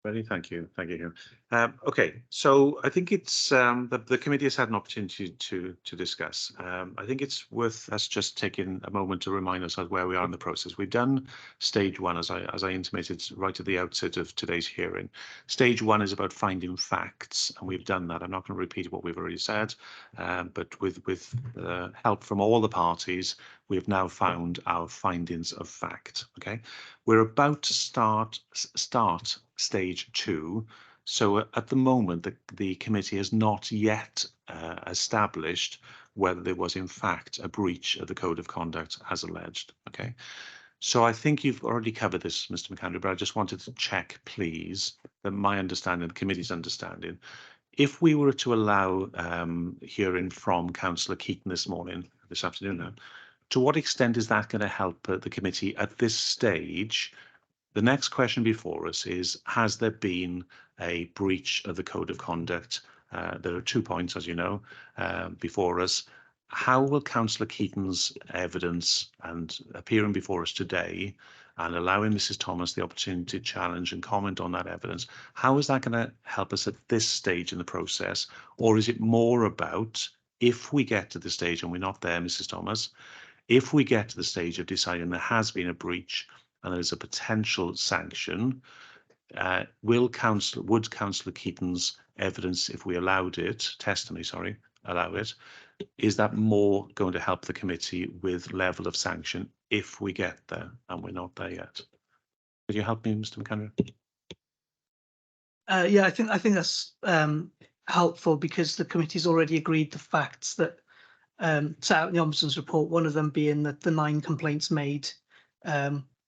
Ready, thank you, Hugh. Okay, so I think it's the committee has had an opportunity to discuss. I think it's worth us just taking a moment to remind ourselves where we are in the process. We've done stage one, as I intimated right at the outset of today's hearing. Stage one is about finding facts, and we've done that. I'm not going to repeat what we've already said, but with help from all the parties, we have now found our findings of fact. Okay, we're about to start stage two. So at the moment, the committee has not yet established whether there was in fact a breach of the code of conduct as alleged. Okay. So I think you've already covered this, Mr. McAndrew, but I just wanted to check, please, that my understanding, the committee's understanding, if we were to allow hearing from Councillor Keaton this afternoon now, to what extent is that going to help the committee at this stage? The next question before us is, has there been a breach of the code of conduct? There are 2 points, as you know, before us. How will Councillor Keaton's evidence and appearing before us today and allowing Mrs. Thomas the opportunity to challenge and comment on that evidence, how is that going to help us at this stage in the process? Or is it more about, if we get to the stage, and we're not there, Mrs. Thomas, if we get to the stage of deciding there has been a breach and there's a potential sanction, would Councillor Keaton's evidence, if we allowed it, testimony, sorry, allow it, is that more going to help the committee with level of sanction if we get there, and we're not there yet? Could you help me, Mr. McAndrew? Yeah, I think that's helpful, because the committee's already agreed the facts that set out in the Ombudsman's report, one of them being that the 9 complaints made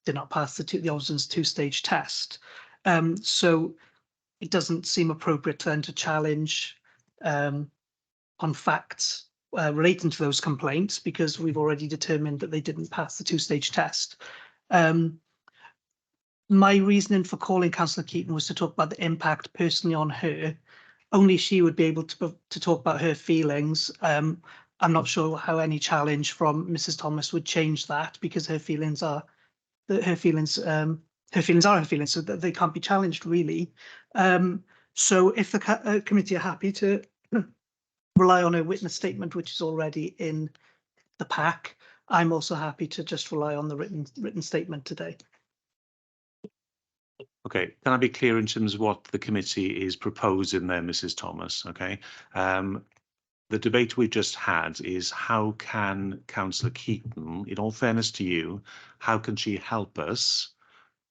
did not pass the Ombudsman's 2-stage test. So it doesn't seem appropriate then to challenge on facts relating to those complaints, because we've already determined that they didn't pass the 2-stage test. My reasoning for calling Councillor Keaton was to talk about the impact personally on her. Only she would be able to talk about her feelings. I'm not sure how any challenge from Mrs. Thomas would change that, because her feelings are her feelings, so that they can't be challenged, really. So if the committee are happy to rely on a witness statement, which is already in the pack, I'm also happy to just rely on the written statement today. Okay, can I be clear in terms of what the committee is proposing there, Mrs. Thomas? Okay. The debate we've just had is, how can Councillor Keaton, in all fairness to you, how can she help us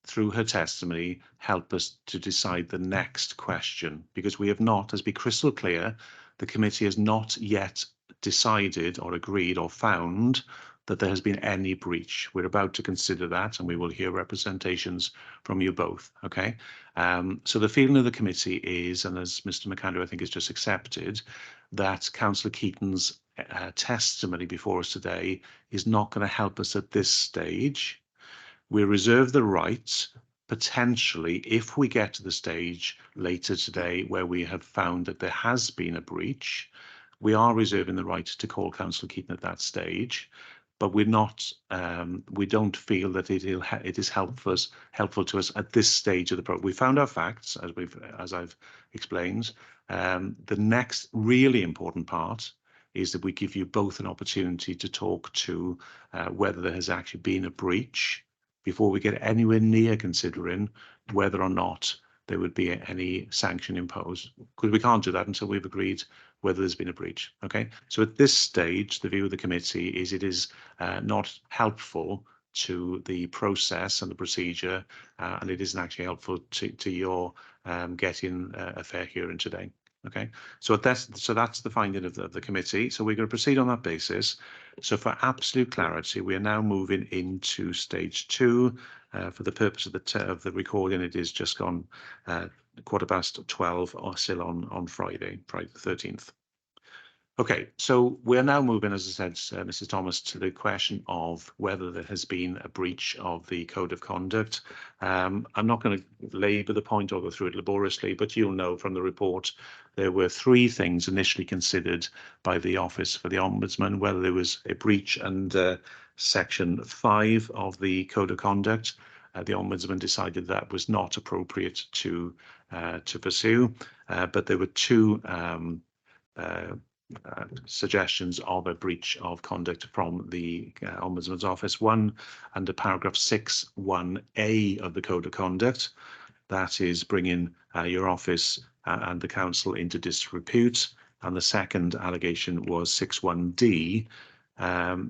through her testimony, help us to decide the next question? Because we have not, let's be crystal clear, the committee has not yet decided or agreed or found that there has been any breach. We're about to consider that, and we will hear representations from you both. Okay. So the feeling of the committee is, and as Mr. McAndrew I think has just accepted, that Councillor Keaton's testimony before us today is not going to help us at this stage. We reserve the right, potentially, if we get to the stage later today where we have found that there has been a breach, we are reserving the right to call Councillor Keaton at that stage. But we're not. We don't feel that it is helpful to us at this stage of the program. We found our facts, as I've explained. The next really important part is that we give you both an opportunity to talk to whether there has actually been a breach before we get anywhere near considering whether or not there would be any sanction imposed, because we can't do that until we've agreed whether there's been a breach. Okay, so at this stage, the view of the committee is it is not helpful to the process and the procedure, and it isn't actually helpful to your getting a fair hearing today. Okay, so that's the finding of the committee. So we're going to proceed on that basis. So for absolute clarity, we are now moving into stage 2. For the purpose of the recording, it is just gone 12:15 or still on Friday the 13th. Okay, so we're now moving, as I said, Mrs. Thomas, to the question of whether there has been a breach of the code of conduct. I'm not going to labour the point or go through it laboriously, but you'll know from the report there were 3 things initially considered by the Office for the Ombudsman, whether there was a breach under Section 5 of the Code of Conduct, the Ombudsman decided that was not appropriate to pursue, but there were two suggestions of a breach of conduct from the Ombudsman's office. One under paragraph 6(1)(a) of the Code of Conduct, that is bringing your office and the council into disrepute, and the second allegation was 6(1)(d),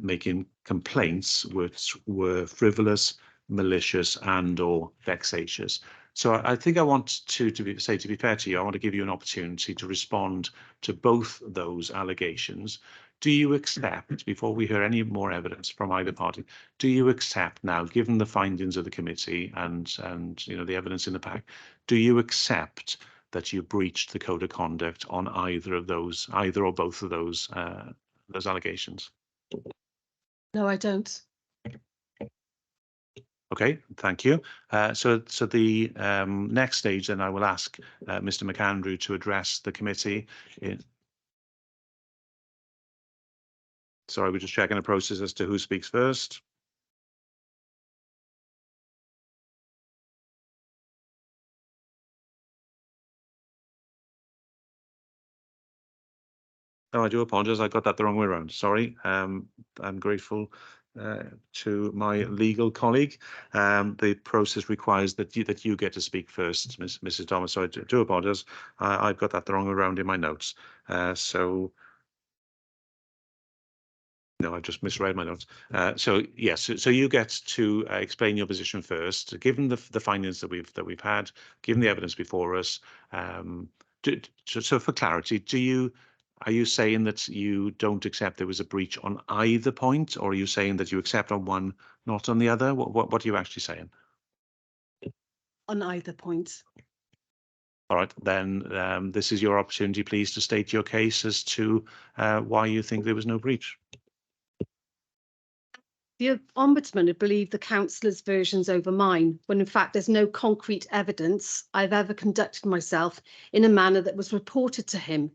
making complaints which were frivolous, malicious and/or vexatious. So I think I want to be fair to you, I want to give you an opportunity to respond to both those allegations. Do you accept, before we hear any more evidence from either party, do you accept now, given the findings of the committee and you know the evidence in the pack, do you accept that you breached the Code of Conduct on either or both of those allegations? No, I don't. Okay, thank you. So the next stage, then I will ask Mr. McAndrew to address the committee. Sorry, we're just checking the process as to who speaks first. Oh, I do apologise. I got that the wrong way around. Sorry. I'm grateful to my legal colleague. The process requires that you get to speak first, Mrs. Thomas. So I do apologise. I've got that the wrong way around in my notes. So no, I just misread my notes. So yes, so you get to explain your position first, given the findings that we've had, given the evidence before us. So for clarity, are you saying that you don't accept there was a breach on either point, or are you saying that you accept on one, not on the other? What are you actually saying? On either point. All right, then this is your opportunity, please, to state your case as to why you think there was no breach. The Ombudsman had believed the councillor's versions over mine, when in fact there's no concrete evidence I've ever conducted myself in a manner that was reported to him.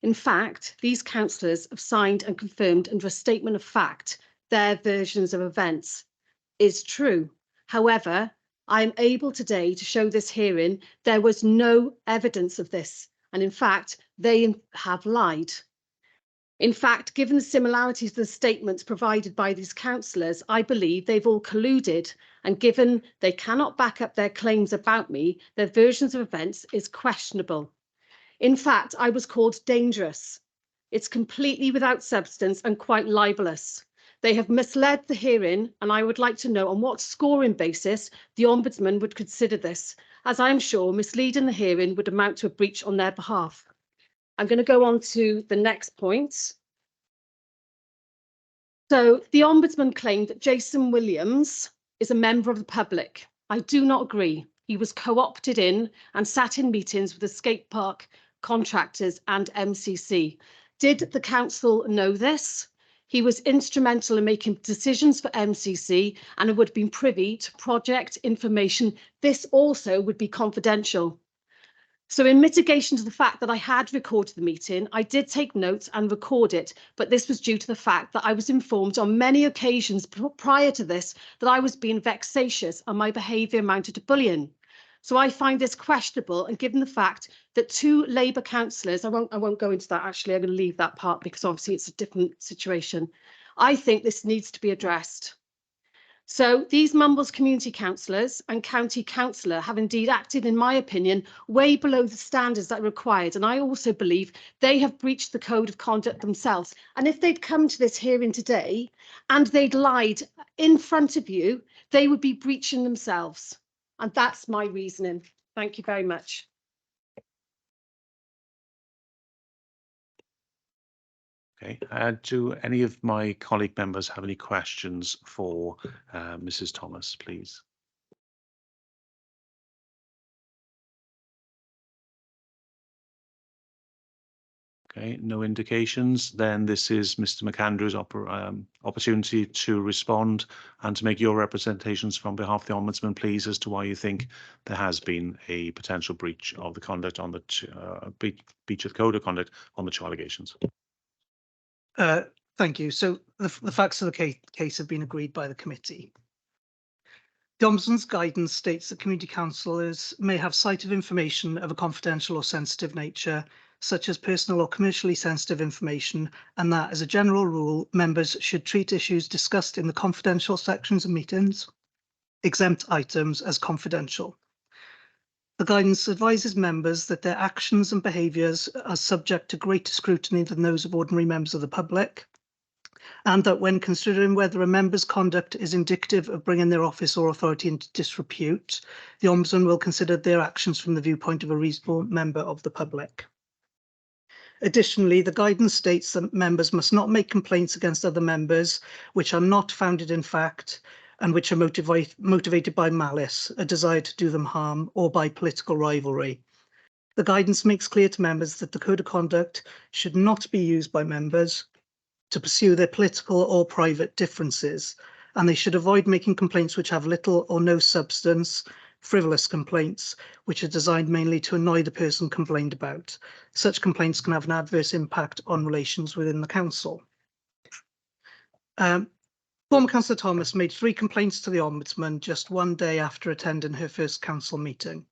In fact, these councillors have signed and confirmed under a statement of fact their versions of events is true. However, I am able today to show this hearing there was no evidence of this, and in fact they have lied. In fact, given the similarities of the statements provided by these councillors, I believe they've all colluded, and given they cannot back up their claims about me, their versions of events is questionable. In fact, I was called dangerous. It's completely without substance and quite libelous. They have misled the hearing, and I would like to know on what scoring basis the Ombudsman would consider this, as I am sure misleading the hearing would amount to a breach on their behalf. I'm going to go on to the next point. So the Ombudsman claimed that Jason Williams is a member of the public. I do not agree. He was co-opted in and sat in meetings with the skate park contractors and MCC. Did the council know this? He was instrumental in making decisions for MCC and would have been privy to project information. This also would be confidential. So in mitigation to the fact that I had recorded the meeting, I did take notes and record it, but this was due to the fact that I was informed on many occasions prior to this that I was being vexatious and my behaviour amounted to bullying. So I find this questionable, and given the fact that two Labour councillors, I won't go into that actually, I'm going to leave that part because obviously it's a different situation. I think this needs to be addressed. So these Mumbles community councillors and county councillor have indeed acted, in my opinion, way below the standards that are required. And I also believe they have breached the code of conduct themselves. And if they'd come to this hearing today and they'd lied in front of you, they would be breaching themselves. And that's my reasoning. Thank you very much. Okay, do any of my colleague members have any questions for Mrs. Thomas, please? Okay, no indications. Then this is Mr. McAndrew's opportunity to respond and to make your representations from behalf of the Ombudsman, please, as to why you think there has been a potential breach of the conduct on the breach of the code of conduct on the two allegations. Thank you. So the facts of the case have been agreed by the committee. The Ombudsman's guidance states that community councillors may have sight of information of a confidential or sensitive nature, such as personal or commercially sensitive information, and that, as a general rule, members should treat issues discussed in the confidential sections of meetings, exempt items, as confidential. The guidance advises members that their actions and behaviours are subject to greater scrutiny than those of ordinary members of the public, and that when considering whether a member's conduct is indicative of bringing their office or authority into disrepute, the Ombudsman will consider their actions from the viewpoint of a reasonable member of the public. Additionally, the guidance states that members must not make complaints against other members which are not founded in fact and which are motivated by malice, a desire to do them harm, or by political rivalry. The guidance makes clear to members that the Code of Conduct should not be used by members to pursue their political or private differences, and they should avoid making complaints which have little or no substance, frivolous complaints, which are designed mainly to annoy the person complained about. Such complaints can have an adverse impact on relations within the council. Former Councillor Thomas made 3 complaints to the Ombudsman just one day after attending her first council meeting.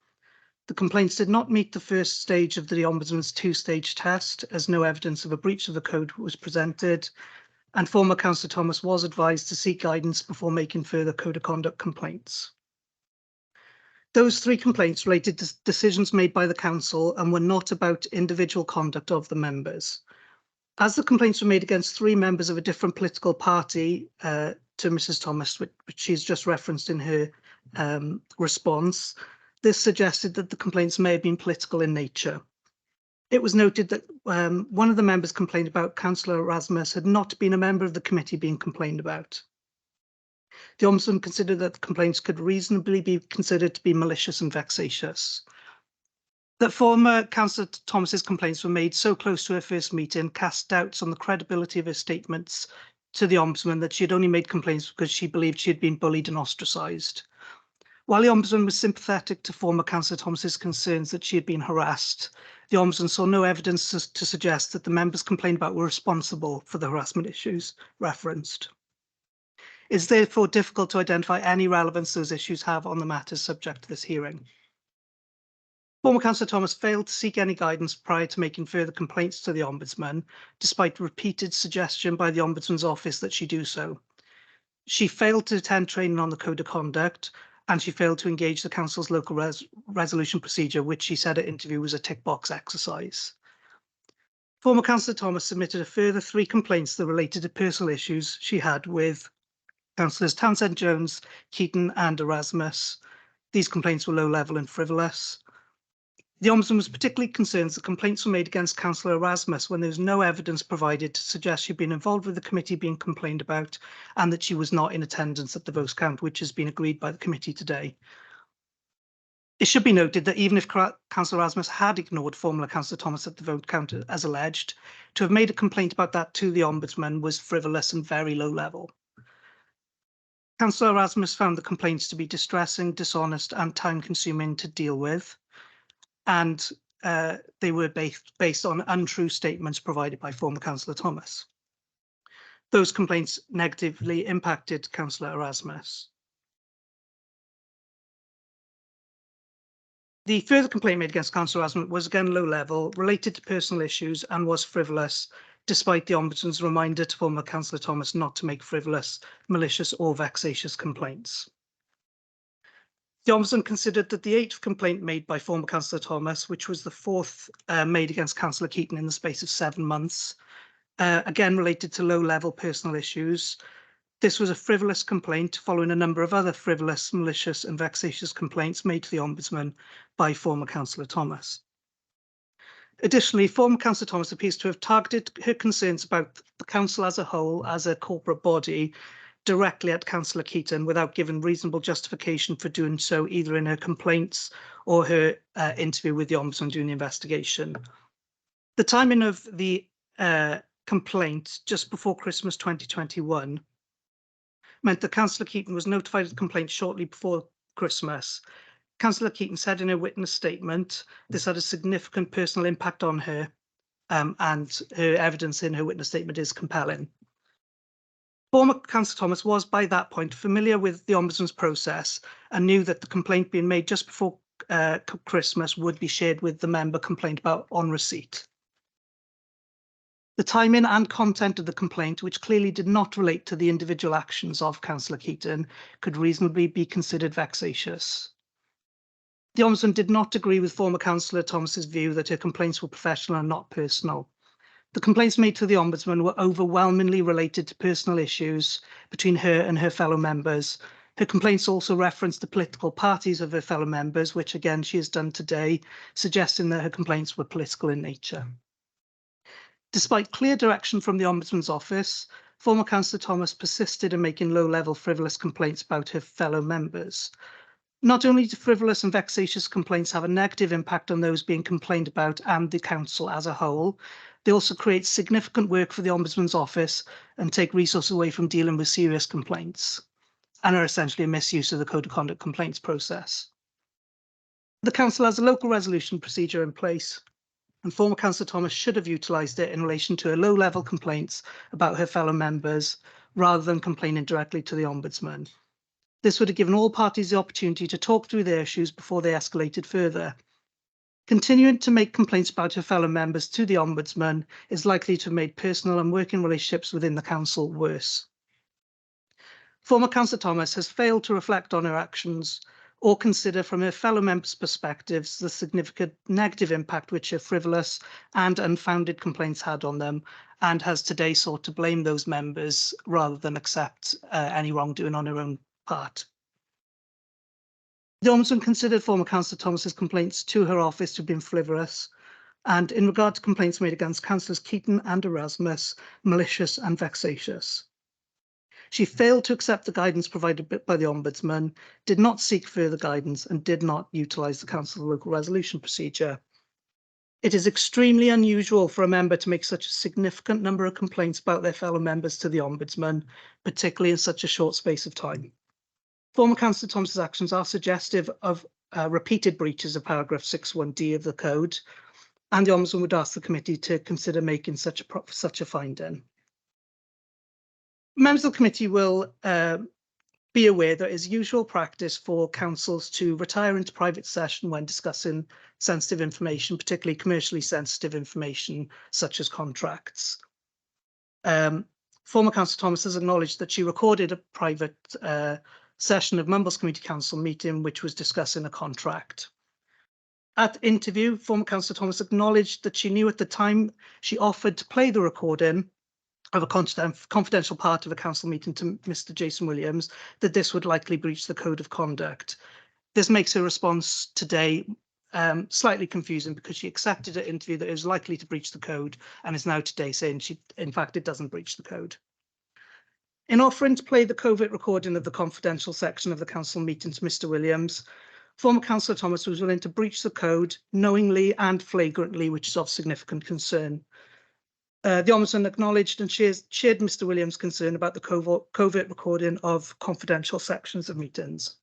The complaints did not meet the first stage of the Ombudsman's 2-stage test, as no evidence of a breach of the code was presented, and former Councillor Thomas was advised to seek guidance before making further Code of Conduct complaints. Those 3 complaints related to decisions made by the council and were not about individual conduct of the members. As the complaints were made against 3 members of a different political party to Mrs. Thomas, which she's just referenced in her response, this suggested that the complaints may have been political in nature. It was noted that one of the members complained about Councillor Erasmus had not been a member of the committee being complained about. The Ombudsman considered that the complaints could reasonably be considered to be malicious and vexatious. That former Councillor Thomas's complaints were made so close to her first meeting cast doubts on the credibility of her statements to the Ombudsman that she had only made complaints because she believed she had been bullied and ostracised. While the Ombudsman was sympathetic to former Councillor Thomas's concerns that she had been harassed, the Ombudsman saw no evidence to suggest that the members complained about were responsible for the harassment issues referenced. It is therefore difficult to identify any relevance those issues have on the matters subject to this hearing. Former Councillor Thomas failed to seek any guidance prior to making further complaints to the Ombudsman, despite repeated suggestion by the Ombudsman's office that she do so. She failed to attend training on the Code of Conduct, and she failed to engage the Council's local resolution procedure, which she said at interview was a tick box exercise. Former Councillor Thomas submitted a further 3 complaints that related to personal issues she had with Councillors Townsend, Jones, Keaton and Erasmus. These complaints were low level and frivolous. The Ombudsman was particularly concerned that complaints were made against Councillor Erasmus when there was no evidence provided to suggest she'd been involved with the committee being complained about and that she was not in attendance at the vote count, which has been agreed by the committee today. It should be noted that even if Councillor Erasmus had ignored former Councillor Thomas at the vote count as alleged, to have made a complaint about that to the Ombudsman was frivolous and very low level. Councillor Erasmus found the complaints to be distressing, dishonest and time-consuming to deal with, and they were based on untrue statements provided by former Councillor Thomas. Those complaints negatively impacted Councillor Erasmus. The further complaint made against Councillor Erasmus was again low level, related to personal issues and was frivolous, despite the Ombudsman's reminder to former Councillor Thomas not to make frivolous, malicious or vexatious complaints. The Ombudsman considered that the 8th complaint made by former Councillor Thomas, which was the 4th made against Councillor Keaton in the space of 7 months, again related to low-level personal issues. This was a frivolous complaint following a number of other frivolous, malicious and vexatious complaints made to the Ombudsman by former Councillor Thomas. Additionally, former Councillor Thomas appears to have targeted her concerns about the council as a whole, as a corporate body, directly at Councillor Keaton without giving reasonable justification for doing so, either in her complaints or her interview with the Ombudsman during the investigation. The timing of the complaint just before Christmas 2021 meant that Councillor Keaton was notified of the complaint shortly before Christmas. Councillor Keaton said in her witness statement this had a significant personal impact on her, and her evidence in her witness statement is compelling. Former Councillor Thomas was by that point familiar with the Ombudsman's process and knew that the complaint being made just before Christmas would be shared with the member complained about on receipt. The timing and content of the complaint, which clearly did not relate to the individual actions of Councillor Keaton, could reasonably be considered vexatious. The Ombudsman did not agree with former Councillor Thomas's view that her complaints were professional and not personal. The complaints made to the Ombudsman were overwhelmingly related to personal issues between her and her fellow members. Her complaints also referenced the political parties of her fellow members, which again she has done today, suggesting that her complaints were political in nature. Despite clear direction from the Ombudsman's office, former Councillor Thomas persisted in making low-level frivolous complaints about her fellow members. Not only do frivolous and vexatious complaints have a negative impact on those being complained about and the council as a whole, they also create significant work for the Ombudsman's office and take resources away from dealing with serious complaints, and are essentially a misuse of the Code of Conduct complaints process. The council has a local resolution procedure in place, and former Councillor Thomas should have utilised it in relation to her low-level complaints about her fellow members, rather than complaining directly to the Ombudsman. This would have given all parties the opportunity to talk through their issues before they escalated further. Continuing to make complaints about her fellow members to the Ombudsman is likely to have made personal and working relationships within the council worse. Former Councillor Thomas has failed to reflect on her actions or consider from her fellow members' perspectives the significant negative impact which her frivolous and unfounded complaints had on them, and has today sought to blame those members rather than accept any wrongdoing on her own part. The Ombudsman considered former Councillor Thomas's complaints to her office to have been frivolous, and in regard to complaints made against Councillors Keaton and Erasmus, malicious and vexatious. She failed to accept the guidance provided by the Ombudsman, did not seek further guidance, and did not utilise the Council local resolution procedure. It is extremely unusual for a member to make such a significant number of complaints about their fellow members to the Ombudsman, particularly in such a short space of time. Former Councillor Thomas's actions are suggestive of repeated breaches of paragraph 6.1d of the Code, and the Ombudsman would ask the committee to consider making such a finding. Members of the committee will be aware that it is usual practice for councils to retire into private session when discussing sensitive information, particularly commercially sensitive information such as contracts. Former Councillor Thomas has acknowledged that she recorded a private session of Mumbles Community Council meeting which was discussing a contract. At interview, former Councillor Thomas acknowledged that she knew at the time she offered to play the recording of a confidential part of a council meeting to Mr. Jason Williams, that this would likely breach the Code of Conduct. This makes her response today slightly confusing, because she accepted at interview that it was likely to breach the code, and is now today saying in fact, it doesn't breach the code. In offering to play the covert recording of the confidential section of the council meeting to Mr. Williams, former Councillor Thomas was willing to breach the code knowingly and flagrantly, which is of significant concern. The Ombudsman acknowledged and shared Mr. Williams' concern about the covert recording of confidential sections of meetings.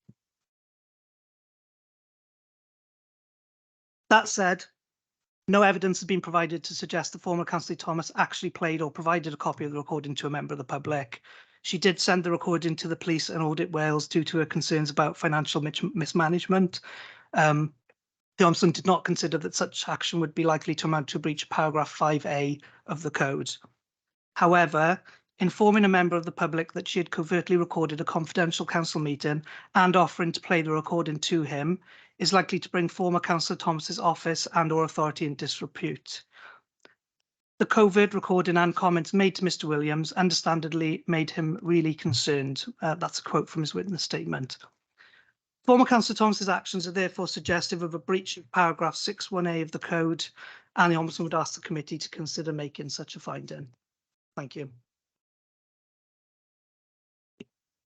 That said, no evidence has been provided to suggest that former Councillor Thomas actually played or provided a copy of the recording to a member of the public. She did send the recording to the police and Audit Wales due to her concerns about financial mismanagement. The Ombudsman did not consider that such action would be likely to amount to a breach of paragraph 5A of the Code. However, informing a member of the public that she had covertly recorded a confidential council meeting and offering to play the recording to him is likely to bring former Councillor Thomas's office and or authority in disrepute. The covert recording and comments made to Mr. Williams understandably made him really concerned. That's a quote from his witness statement. Former Councillor Thomas's actions are therefore suggestive of a breach of paragraph 6.1a of the Code, and the Ombudsman would ask the committee to consider making such a finding. Thank you.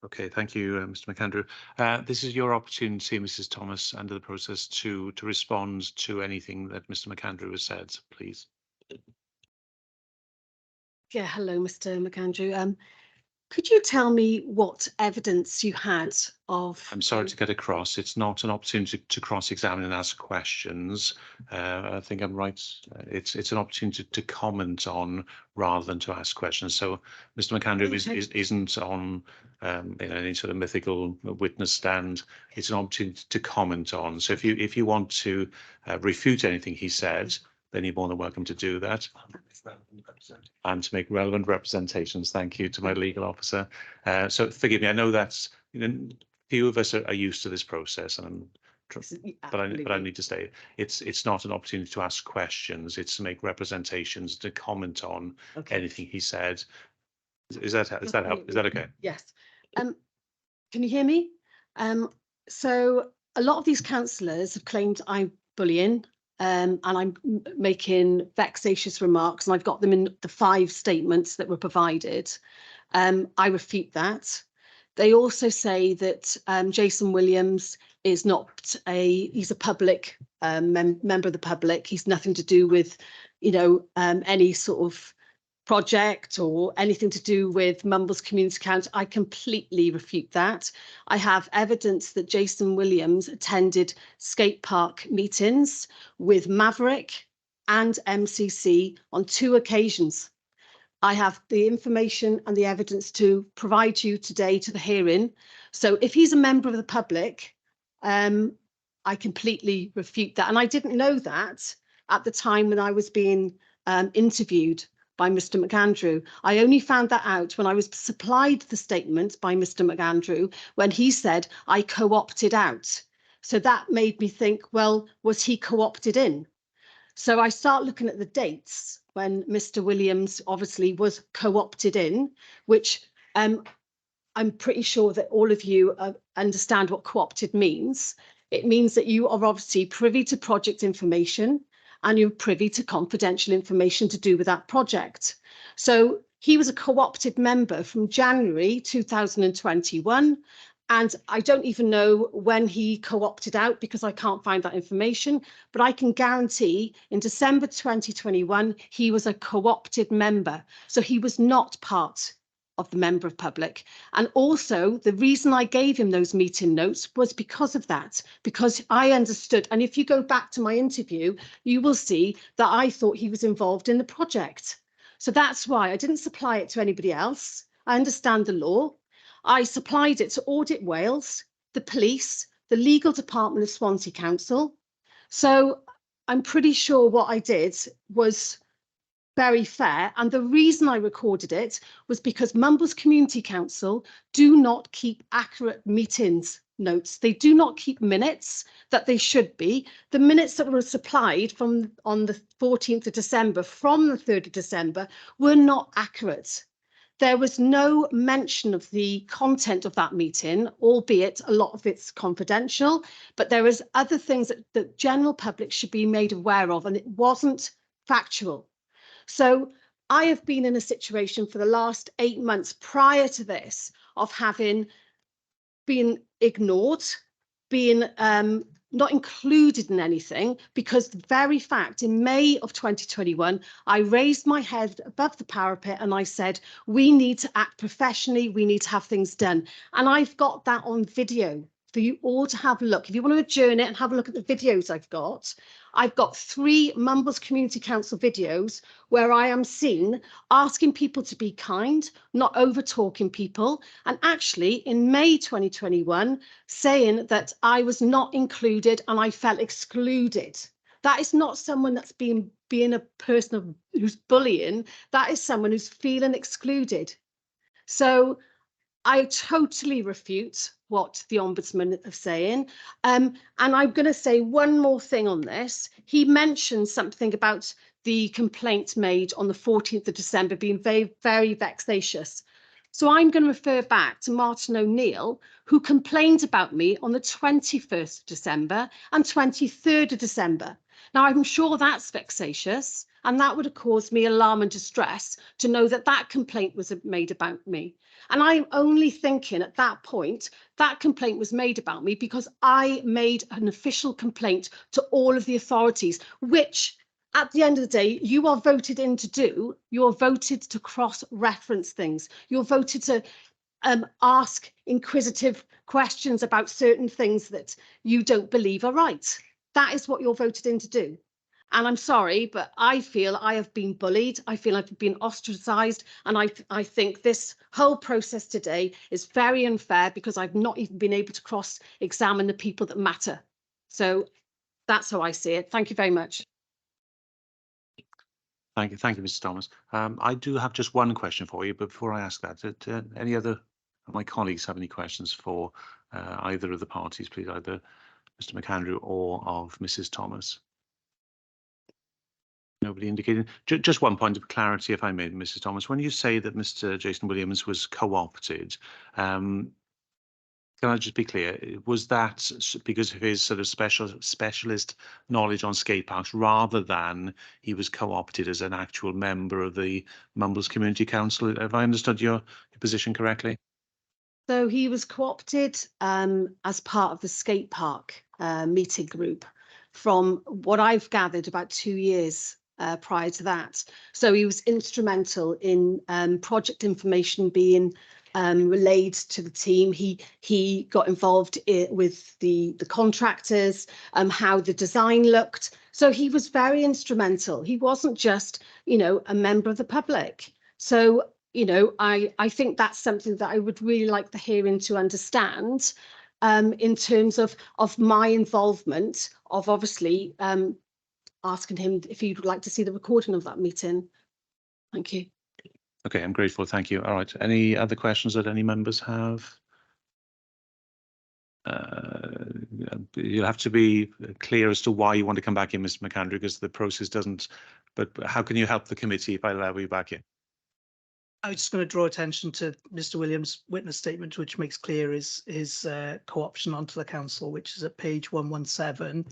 Okay, thank you, Mr. McAndrew. This is your opportunity, Mrs. Thomas, under the process to respond to anything that Mr. McAndrew has said, please. Yeah, hello, Mr. McAndrew. Could you tell me what evidence you had of? I'm sorry to get across. It's not an opportunity to cross-examine and ask questions. I think I'm right. It's an opportunity to comment on rather than to ask questions. So Mr. McAndrew isn't on any sort of mythical witness stand. It's an opportunity to comment on. So if you want to refute anything he said, then you're more than welcome to do that. And to make relevant representations. Thank you to my legal officer. So forgive me. I know that's few of us are used to this process, and but I need to say it's not an opportunity to ask questions. It's to make representations, to comment on anything he said. Is that okay? Yes. Can you hear me? So a lot of these councillors have claimed I'm bullying. And I'm making vexatious remarks, and I've got them in the 5 statements that were provided. I refute that. They also say that Jason Williams is not he's a public member of the public. He's nothing to do with, any sort of project or anything to do with Mumbles Community Council. I completely refute that. I have evidence that Jason Williams attended skate park meetings with Maverick and MCC on 2 occasions. I have the information and the evidence to provide you today to the hearing. So if he's a member of the public, I completely refute that. And I didn't know that at the time when I was being interviewed by Mr. McAndrew. I only found that out when I was supplied the statement by Mr. McAndrew when he said I co-opted out. So that made me think, well, was he co-opted in? So I start looking at the dates when Mr. Williams obviously was co-opted in, which I'm pretty sure that all of you understand what co-opted means. It means that you are obviously privy to project information, and you're privy to confidential information to do with that project. So he was a co-opted member from January 2021, and I don't even know when he co-opted out because I can't find that information, but I can guarantee in December 2021, he was a co-opted member. So he was not part of the member of public. And also the reason I gave him those meeting notes was because of that, because I understood. And if you go back to my interview, you will see that I thought he was involved in the project. So that's why I didn't supply it to anybody else. I understand the law. I supplied it to Audit Wales, the police, the legal department of Swansea Council. So I'm pretty sure what I did was very fair, and the reason I recorded it was because Mumbles Community Council do not keep accurate meetings notes. They do not keep minutes that they should be. The minutes that were supplied from on the 14th of December from the 3rd of December were not accurate. There was no mention of the content of that meeting, albeit a lot of it's confidential, but there is other things that the general public should be made aware of, and it wasn't factual. So I have been in a situation for the last 8 months prior to this of having been ignored, being not included in anything, because the very fact in May of 2021, I raised my head above the parapet and I said, we need to act professionally, we need to have things done. And I've got that on video for you all to have a look. If you want to adjourn it and have a look at the videos I've got 3 Mumbles Community Council videos where I am seen asking people to be kind, not over talking people, and actually in May 2021 saying that I was not included and I felt excluded. That is not someone that's being a person who's bullying. That is someone who's feeling excluded. So I totally refute what the Ombudsman is saying. And I'm going to say one more thing on this. He mentioned something about the complaint made on the 14th of December being very, very vexatious. So I'm going to refer back to Martin O'Neill, who complained about me on the 21st of December and 23rd of December. Now, I'm sure that's vexatious, and that would have caused me alarm and distress to know that that complaint was made about me. And I'm only thinking at that point, that complaint was made about me because I made an official complaint to all of the authorities, which at the end of the day, you are voted in to do, you're voted to cross-reference things. You're voted to ask inquisitive questions about certain things that you don't believe are right. That is what you're voted in to do. And I'm sorry, but I feel I have been bullied. I feel I've been ostracised. And I think this whole process today is very unfair because I've not even been able to cross-examine the people that matter. So that's how I see it. Thank you very much. Thank you, Mrs. Thomas. I do have just one question for you, but before I ask that, any other of my colleagues have any questions for either of the parties, please, either Mr. McAndrew or of Mrs. Thomas? Nobody indicated. Just one point of clarity, if I may, Mrs. Thomas. When you say that Mr. Jason Williams was co-opted, can I just be clear? Was that because of his sort of specialist knowledge on skate parks, rather than he was co-opted as an actual member of the Mumbles Community Council? Have I understood your position correctly? So he was co-opted as part of the skate park meeting group from what I've gathered about 2 years prior to that. So he was instrumental in project information being relayed to the team. He got involved with the contractors, how the design looked. So he was very instrumental. He wasn't just, you know, a member of the public. So, you know, I think that's something that I would really like the hearing to understand in terms of my involvement of obviously asking him if he would like to see the recording of that meeting. Thank you. Okay, I'm grateful. Thank you. All right. Any other questions that any members have? You'll have to be clear as to why you want to come back in, Mr. McAndrew, because the process doesn't. But how can you help the committee if I allow you back in? I was just going to draw attention to Mr. Williams' witness statement, which makes clear his co-option onto the council, which is at page 117.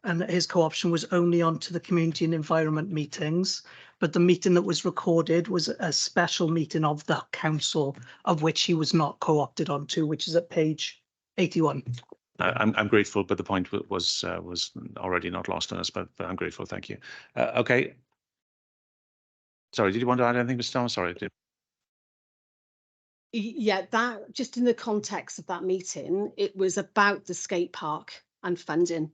And his co-option was only onto the community and environment meetings, but the meeting that was recorded was a special meeting of the council, of which he was not co-opted onto, which is at page 81. I'm grateful, but the point was already not lost on us. But I'm grateful. Thank you. Okay. Sorry, did you want to add anything, Mr. Thomas? Sorry. Yeah, that just in the context of that meeting, it was about the skate park and funding.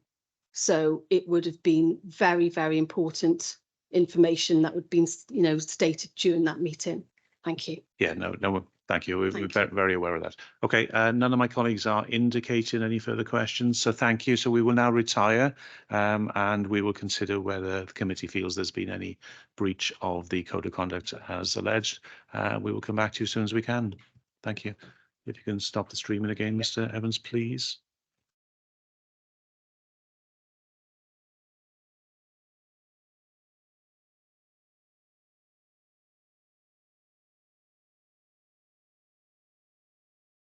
So it would have been very, very important information that would have been, you know, stated during that meeting. Thank you. Yeah, no, thank you. We're very aware of that. Okay, none of my colleagues are indicating any further questions, so thank you. So we will now retire and we will consider whether the committee feels there's been any breach of the code of conduct as alleged. We will come back to you as soon as we can. Thank you. If you can stop the streaming again, Mr. Evans, please.